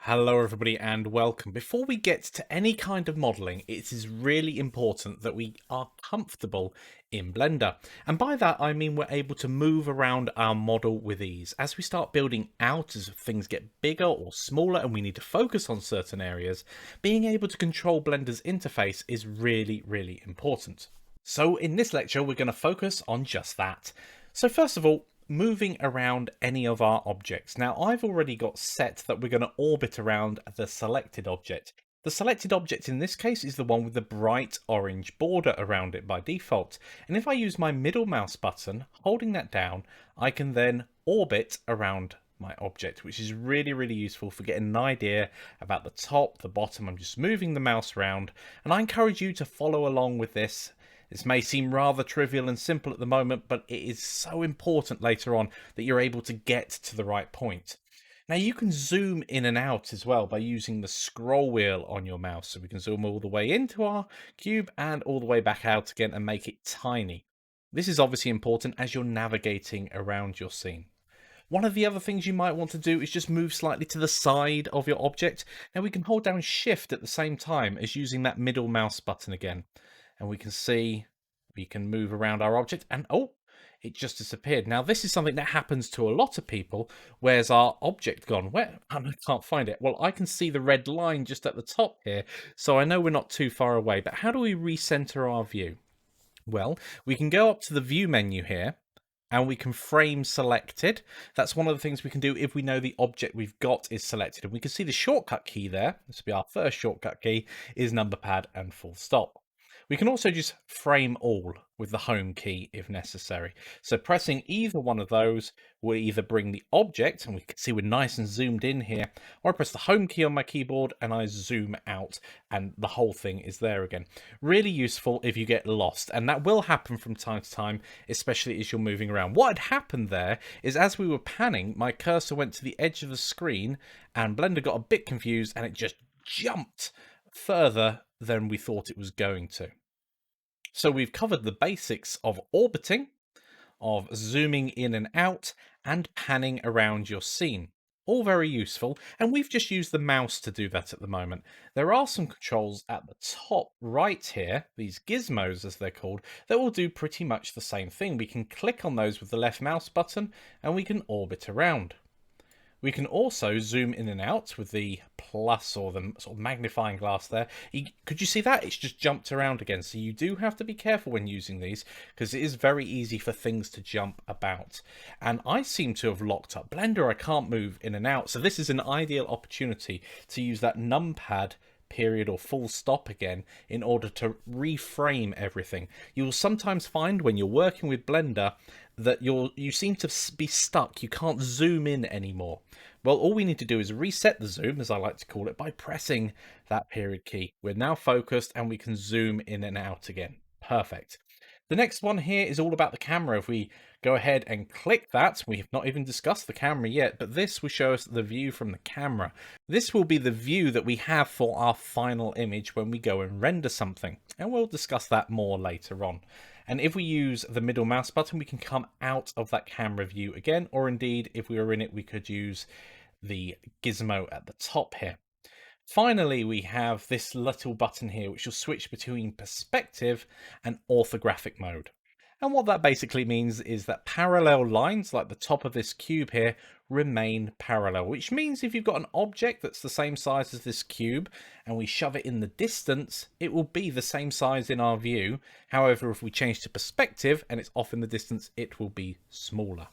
Hello everybody and welcome. Before we get to any kind of modelling, it is really important that we are comfortable in Blender. And by that I mean we're able to move around our model with ease. As we start building out, as things get bigger or smaller and we need to focus on certain areas, being able to control Blender's interface is really important. So in this lecture we're going to focus on just that. So first of all, moving around any of our objects. Now I've already got set that we're going to orbit around the selected object. The selected object in this case is the one with the bright orange border around it by default. And if I use my middle mouse button, holding that down, I can then orbit around my object, which is really useful for getting an idea about the top, the bottom. I'm just moving the mouse around, and I encourage you to follow along with this. This may seem rather trivial and simple at the moment, but it is so important later on that you're able to get to the right point. Now you can zoom in and out as well by using the scroll wheel on your mouse. So we can zoom all the way into our cube and all the way back out again and make it tiny. This is obviously important as you're navigating around your scene. One of the other things you might want to do is just move slightly to the side of your object. Now we can hold down Shift at the same time as using that middle mouse button again. And we can see we can move around our object and oh, it just disappeared. Now this is something that happens to a lot of people. Where's our object gone? Where? I can't find it. Well, I can see the red line just at the top here, so I know we're not too far away. But how do we recenter our view? Well, we can go up to the view menu here and we can frame selected. That's one of the things we can do if we know the object we've got is selected. And we can see the shortcut key there. This will be our first shortcut key, is Numpad and full stop. We can also just frame all with the home key if necessary. So pressing either one of those will either bring the object, and we can see we're nice and zoomed in here, or I press the home key on my keyboard and I zoom out and the whole thing is there again. Really useful if you get lost, and that will happen from time to time, especially as you're moving around. What had happened there is as we were panning, my cursor went to the edge of the screen and Blender got a bit confused and it just jumped further than we thought it was going to. So we've covered the basics of orbiting, of zooming in and out, and panning around your scene. All very useful, and we've just used the mouse to do that at the moment. There are some controls at the top right here, these gizmos as they're called, that will do pretty much the same thing. We can click on those with the left mouse button, and we can orbit around. We can also zoom in and out with the plus or the sort of magnifying glass there. Could you see that? It's just jumped around again. So you do have to be careful when using these because it is very easy for things to jump about. And I seem to have locked up Blender. I can't move in and out. So this is an ideal opportunity to use that numpad period or full stop again in order to reframe everything. You will sometimes find when you're working with Blender that you seem to be stuck. You can't zoom in anymore. Well, all we need to do is reset the zoom, as I like to call it, by pressing that period key. We're now focused and we can zoom in and out again. Perfect. The next one here is all about the camera. If we go ahead and click that, we have not even discussed the camera yet, but this will show us the view from the camera. This will be the view that we have for our final image when we go and render something, and we'll discuss that more later on. And if we use the middle mouse button, we can come out of that camera view again, or indeed, if we were in it, we could use the gizmo at the top here. Finally, we have this little button here, which will switch between perspective and orthographic mode. And what that basically means is that parallel lines, like the top of this cube here, remain parallel, which means if you've got an object that's the same size as this cube and we shove it in the distance, it will be the same size in our view. However, if we change to perspective and it's off in the distance, it will be smaller.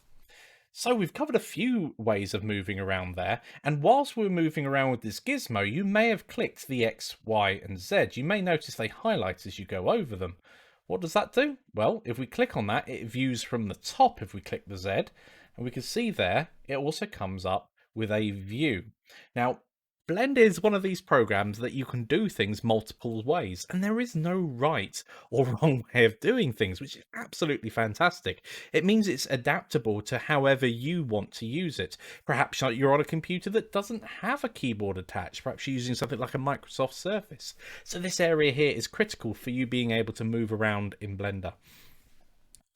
So we've covered a few ways of moving around there, and whilst we're moving around with this gizmo, you may have clicked the X, Y and Z. You may notice they highlight as you go over them. What does that do? Well, if we click on that, it views from the top if we click the Z, and we can see there, it also comes up with a view. Now, Blend is one of these programs that you can do things multiple ways, and there is no right or wrong way of doing things, which is absolutely fantastic. It means it's adaptable to however you want to use it. Perhaps you're on a computer that doesn't have a keyboard attached. Perhaps you're using something like a Microsoft Surface. So this area here is critical for you being able to move around in Blender.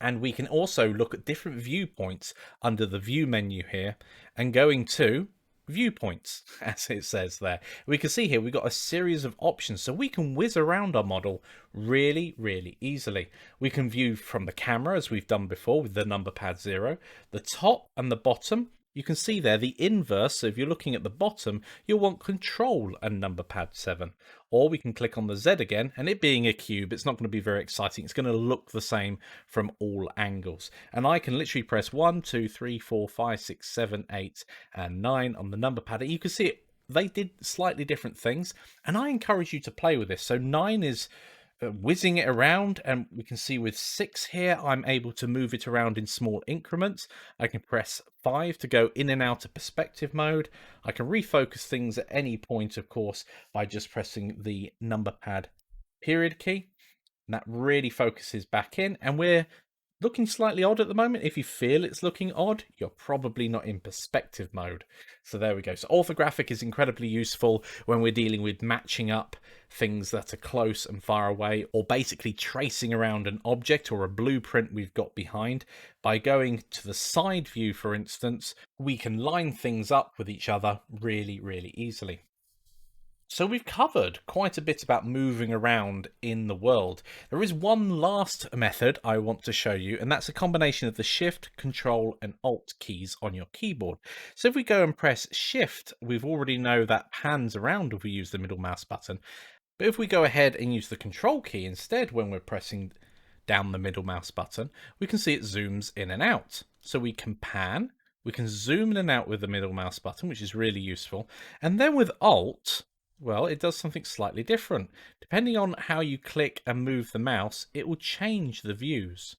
And we can also look at different viewpoints under the view menu here and going to viewpoints, as it says there. We can see here we've got a series of options, so we can whiz around our model really easily. We can view from the camera, as we've done before with the Numpad 0, the top and the bottom. You can see there the inverse, so if you're looking at the bottom, you'll want Control and Numpad 7. Or we can click on the Z again, and it being a cube, it's not going to be very exciting. It's going to look the same from all angles. And I can literally press 1, 2, 3, 4, 5, 6, 7, 8, and 9 on the Numpad. And you can see it, they did slightly different things, and I encourage you to play with this. So 9 is whizzing it around, and we can see with 6 here I'm able to move it around in small increments. I can press 5 to go in and out of perspective mode. I can refocus things at any point, of course, by just pressing the Numpad period key, and that really focuses back in. And we're looking slightly odd at the moment. If you feel it's looking odd, you're probably not in perspective mode. So there we go. So orthographic is incredibly useful when we're dealing with matching up things that are close and far away, or basically tracing around an object or a blueprint we've got behind. By going to the side view, for instance, we can line things up with each other really easily. So we've covered quite a bit about moving around in the world. There is one last method I want to show you, and that's a combination of the Shift, Control, and Alt keys on your keyboard. So if we go and press Shift, we've already know that pans around if we use the middle mouse button. But if we go ahead and use the Control key instead when we're pressing down the middle mouse button, we can see it zooms in and out. So we can pan, we can zoom in and out with the middle mouse button, which is really useful. And then with Alt, well, it does something slightly different. Depending on how you click and move the mouse, it will change the views.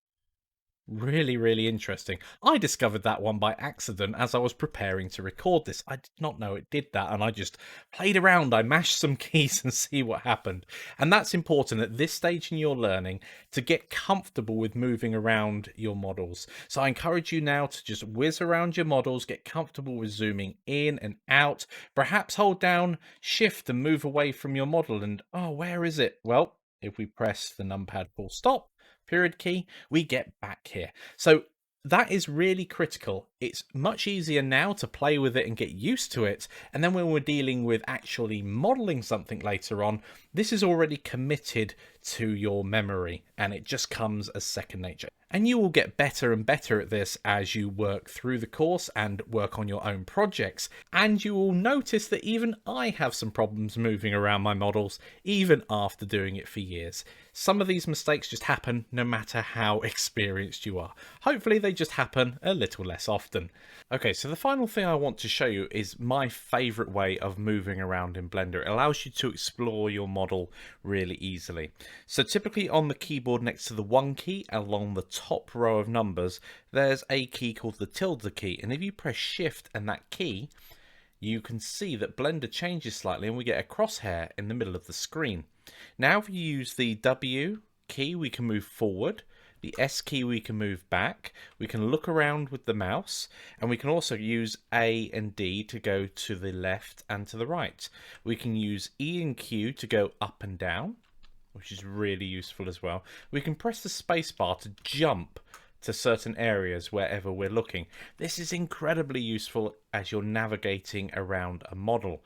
Really interesting. I discovered that one by accident as I was preparing to record this. I did not know it did that, and I just played around. I mashed some keys and see what happened. And that's important at this stage in your learning, to get comfortable with moving around your models. So I encourage you now to just whiz around your models, get comfortable with zooming in and out, perhaps hold down Shift and move away from your model and, oh, where is it? Well, if we press the Numpad full stop period key, we get back here. So that is really critical. It's much easier now to play with it and get used to it. And then when we're dealing with actually modeling something later on, this is already committed to your memory and it just comes as second nature. And you will get better and better at this as you work through the course and work on your own projects. And you will notice that even I have some problems moving around my models, even after doing it for years. Some of these mistakes just happen no matter how experienced you are. Hopefully they just happen a little less often. Okay, so the final thing I want to show you is my favorite way of moving around in Blender. It allows you to explore your model really easily. So typically on the keyboard next to the 1 key along the top row of numbers, there's a key called the tilde key. And if you press Shift and that key, you can see that Blender changes slightly and we get a crosshair in the middle of the screen. Now if you use the W key, we can move forward. The S key we can move back, we can look around with the mouse, and we can also use A and D to go to the left and to the right. We can use E and Q to go up and down, which is really useful as well. We can press the space bar to jump to certain areas wherever we're looking. This is incredibly useful as you're navigating around a model.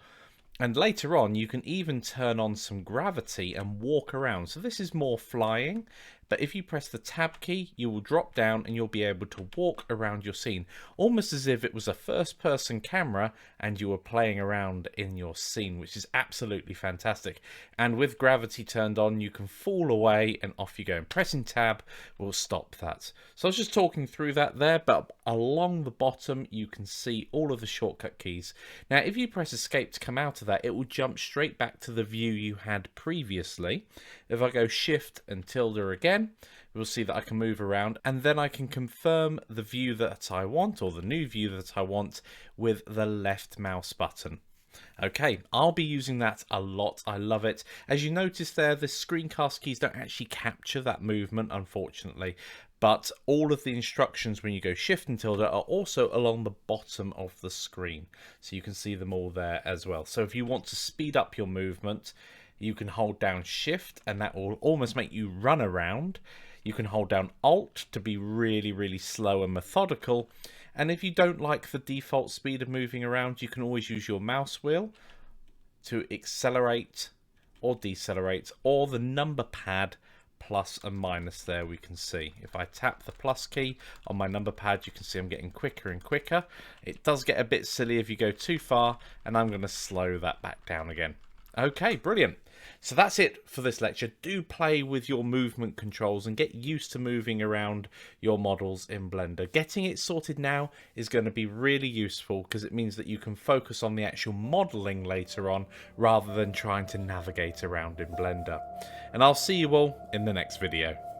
And later on, you can even turn on some gravity and walk around. So this is more flying, but if you press the tab key, you will drop down and you'll be able to walk around your scene, almost as if it was a first-person camera and you were playing around in your scene, which is absolutely fantastic. And with gravity turned on, you can fall away and off you go. And pressing tab will stop that. So I was just talking through that there, but along the bottom, you can see all of the shortcut keys. Now, if you press escape to come out of that, it will jump straight back to the view you had previously. If I go Shift and tilde again, we'll see that I can move around, and then I can confirm the view that I want, or the new view that I want, with the left mouse button. Okay, I'll be using that a lot. I love it. As you notice there, the screencast keys don't actually capture that movement, unfortunately, but all of the instructions when you go Shift and tilde are also along the bottom of the screen, so you can see them all there as well. So if you want to speed up your movement, you can hold down Shift and that will almost make you run around. You can hold down Alt to be really slow and methodical, And if you don't like the default speed of moving around, you can always use your mouse wheel to accelerate or decelerate, or the number pad plus and minus there we can see. If I tap the plus key on my number pad, you can see I'm getting quicker and quicker. It does get a bit silly if you go too far, and I'm going to slow that back down again. Okay, brilliant. So that's it for this lecture. Do play with your movement controls and get used to moving around your models in Blender. Getting it sorted now is going to be really useful because it means that you can focus on the actual modeling later on rather than trying to navigate around in Blender. And I'll see you all in the next video.